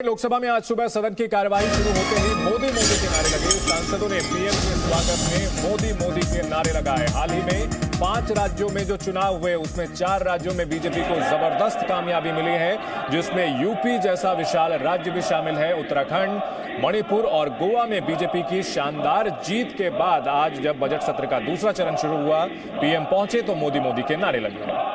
लोकसभा में आज सुबह सदन की कार्यवाही शुरू होते ही मोदी मोदी के नारे लगे। सांसदों ने पीएम के स्वागत में मोदी मोदी के नारे लगाए। हाल ही में 5 राज्यों में जो चुनाव हुए उसमें 4 राज्यों में बीजेपी को जबरदस्त कामयाबी मिली है, जिसमें यूपी जैसा विशाल राज्य भी शामिल है। उत्तराखंड, मणिपुर और गोवा में बीजेपी की शानदार जीत के बाद आज जब बजट सत्र का दूसरा चरण शुरू हुआ, पीएम पहुंचे तो मोदी मोदी के नारे लगे।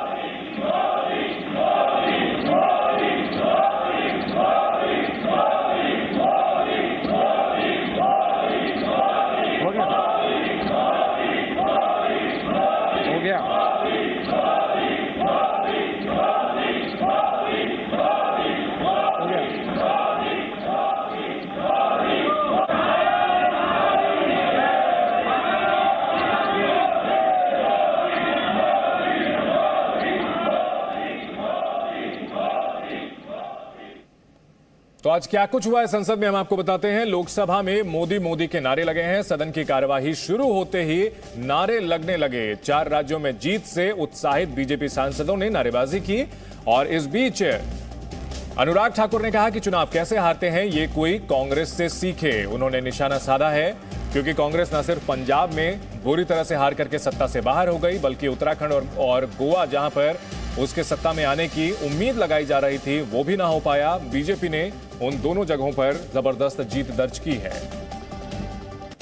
तो आज क्या कुछ हुआ है संसद में हम आपको बताते हैं। लोकसभा में मोदी मोदी के नारे लगे हैं। सदन की कार्यवाही शुरू होते ही नारे लगने लगे। 4 राज्यों में जीत से उत्साहित बीजेपी सांसदों ने नारेबाजी की और इस बीच अनुराग ठाकुर ने कहा कि चुनाव कैसे हारते हैं ये कोई कांग्रेस से सीखे। उन्होंने निशाना साधा है क्योंकि कांग्रेस न सिर्फ पंजाब में बुरी तरह से हार करके सत्ता से बाहर हो गई, बल्कि उत्तराखंड और गोवा जहां पर उसके सत्ता में आने की उम्मीद लगाई जा रही थी वो भी ना हो पाया। बीजेपी ने उन दोनों जगहों पर जबरदस्त जीत दर्ज की है।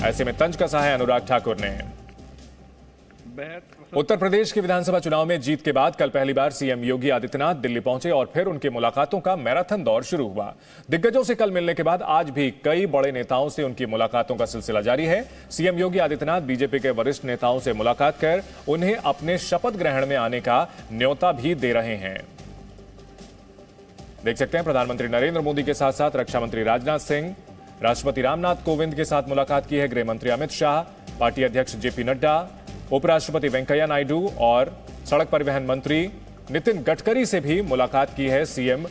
ऐसे में तंज कसा है अनुराग ठाकुर ने। उत्तर प्रदेश के विधानसभा चुनाव में जीत के बाद कल पहली बार सीएम योगी आदित्यनाथ दिल्ली पहुंचे और फिर उनके मुलाकातों का मैराथन दौर शुरू हुआ। दिग्गजों से कल मिलने के बाद आज भी कई बड़े नेताओं से उनकी मुलाकातों का सिलसिला जारी है। सीएम योगी आदित्यनाथ बीजेपी के वरिष्ठ नेताओं से मुलाकात कर उन्हें अपने शपथ ग्रहण में आने का न्योता भी दे रहे हैं। देख सकते हैं प्रधानमंत्री नरेंद्र मोदी के साथ साथ रक्षा मंत्री राजनाथ सिंह, राष्ट्रपति रामनाथ कोविंद के साथ मुलाकात की है गृह मंत्री अमित शाह, पार्टी अध्यक्ष जेपी नड्डा, उपराष्ट्रपति वेंकैया नायडू और सड़क परिवहन मंत्री नितिन गडकरी से भी मुलाकात की है सीएम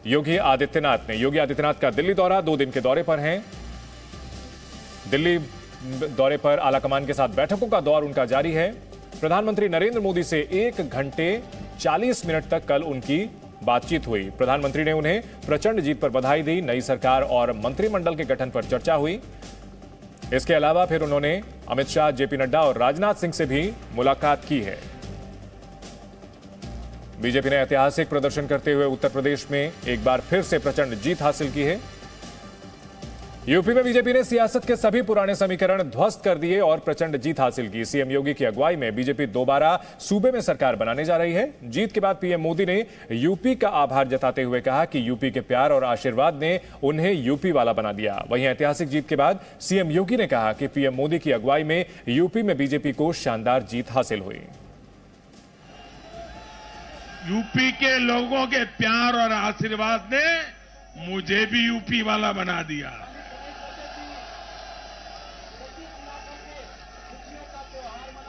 योगी आदित्यनाथ ने। योगी आदित्यनाथ का दिल्ली दौरा 2 दिन के दौरे पर हैं। दिल्ली दौरे पर आलाकमान के साथ बैठकों का दौर उनका जारी है। प्रधानमंत्री नरेंद्र मोदी से 1 घंटे 40 मिनट तक कल उनकी बातचीत हुई। प्रधानमंत्री ने उन्हें प्रचंड जीत पर बधाई दी। नई सरकार और मंत्रिमंडल के गठन पर चर्चा हुई। इसके अलावा फिर उन्होंने अमित शाह, जेपी नड्डा और राजनाथ सिंह से भी मुलाकात की है। बीजेपी ने ऐतिहासिक प्रदर्शन करते हुए उत्तर प्रदेश में एक बार फिर से प्रचंड जीत हासिल की है। यूपी में बीजेपी ने सियासत के सभी पुराने समीकरण ध्वस्त कर दिए और प्रचंड जीत हासिल की। सीएम योगी की अगुवाई में बीजेपी दोबारा सूबे में सरकार बनाने जा रही है। जीत के बाद पीएम मोदी ने यूपी का आभार जताते हुए कहा कि यूपी के प्यार और आशीर्वाद ने उन्हें यूपी वाला बना दिया। वहीं ऐतिहासिक जीत के बाद सीएम योगी ने कहा कि पीएम मोदी की अगुवाई में यूपी में बीजेपी को शानदार जीत हासिल हुई। यूपी के लोगों के प्यार और आशीर्वाद ने मुझे भी यूपी वाला बना दिया।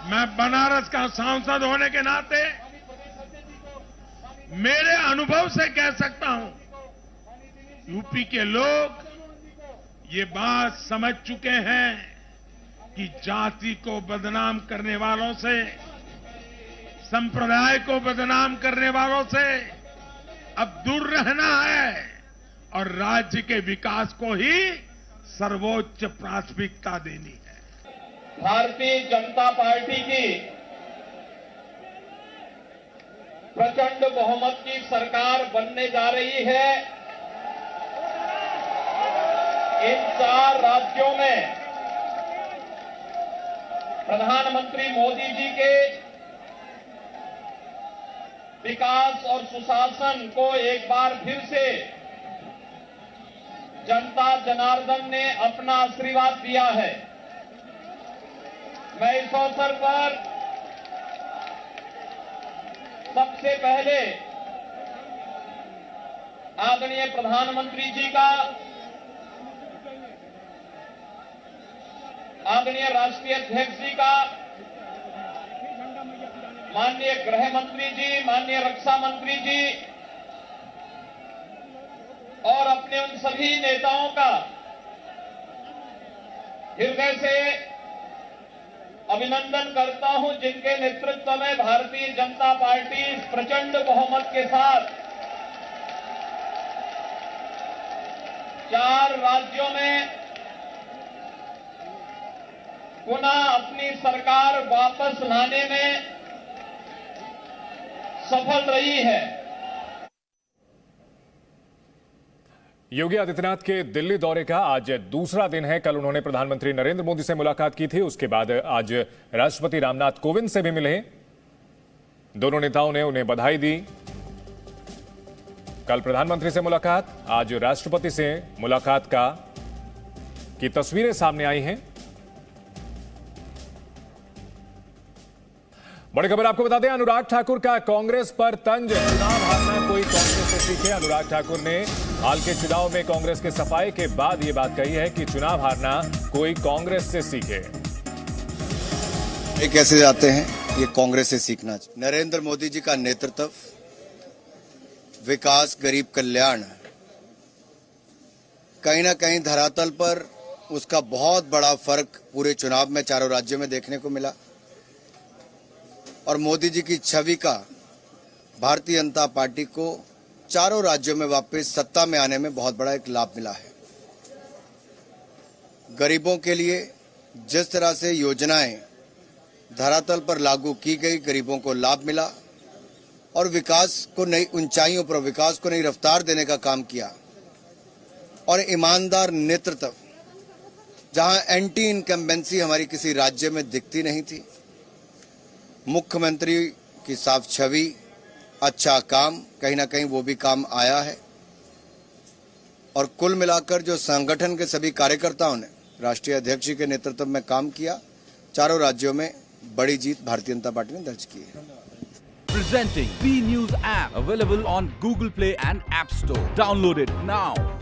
मैं बनारस का सांसद होने के नाते मेरे अनुभव से कह सकता हूं, यूपी के लोग ये बात समझ चुके हैं कि जाति को बदनाम करने वालों से, संप्रदाय को बदनाम करने वालों से अब दूर रहना है और राज्य के विकास को ही सर्वोच्च प्राथमिकता देनी है। भारतीय जनता पार्टी की प्रचंड बहुमत की सरकार बनने जा रही है। इन 4 राज्यों में प्रधानमंत्री मोदी जी के विकास और सुशासन को एक बार फिर से जनता जनार्दन ने अपना आशीर्वाद दिया है। मैं इस अवसर पर सबसे पहले आदरणीय प्रधानमंत्री जी का, आदरणीय राष्ट्रीय अध्यक्ष जी का, माननीय गृह मंत्री जी, माननीय रक्षा मंत्री जी और अपने उन सभी नेताओं का हृदय से अभिनंदन करता हूं जिनके नेतृत्व में भारतीय जनता पार्टी प्रचंड बहुमत के साथ 4 राज्यों में पुनः अपनी सरकार वापस लाने में सफल रही है। योगी आदित्यनाथ के दिल्ली दौरे का आज दूसरा दिन है। कल उन्होंने प्रधानमंत्री नरेंद्र मोदी से मुलाकात की थी। उसके बाद आज राष्ट्रपति रामनाथ कोविंद से भी मिले। दोनों नेताओं ने उन्हें बधाई दी। कल प्रधानमंत्री से मुलाकात, आज राष्ट्रपति से मुलाकात की तस्वीरें सामने आई हैं। बड़ी खबर आपको बता दें, अनुराग ठाकुर का कांग्रेस पर तंज। चुनाव हारना कोई कांग्रेस से सीखे। अनुराग ठाकुर ने हाल के चुनाव में कांग्रेस के सफाई के बाद यह बात कही है कि चुनाव हारना कोई कांग्रेस से सीखे। ये कैसे जाते हैं, ये कांग्रेस से सीखना चाहिए। नरेंद्र मोदी जी का नेतृत्व, विकास, गरीब कल्याण, कहीं ना कहीं धरातल पर उसका बहुत बड़ा फर्क पूरे चुनाव में चारों राज्यों में देखने को मिला। और मोदी जी की छवि का भारतीय जनता पार्टी को चारों राज्यों में वापस सत्ता में आने में बहुत बड़ा एक लाभ मिला है। गरीबों के लिए जिस तरह से योजनाएं धरातल पर लागू की गई, गरीबों को लाभ मिला और विकास को नई ऊंचाइयों पर, विकास को नई रफ्तार देने का काम किया। और ईमानदार नेतृत्व, जहां एंटी इनकम्बेंसी हमारी किसी राज्य में दिखती नहीं थी, मुख्यमंत्री की साफ छवि, अच्छा काम, कहीं ना कहीं वो भी काम आया है। और कुल मिलाकर जो संगठन के सभी कार्यकर्ताओं ने राष्ट्रीय अध्यक्ष जी के नेतृत्व में काम किया, चारों राज्यों में बड़ी जीत भारतीय जनता पार्टी ने दर्ज की है। Presenting B News app, available on Google Play and App Store. Download it now.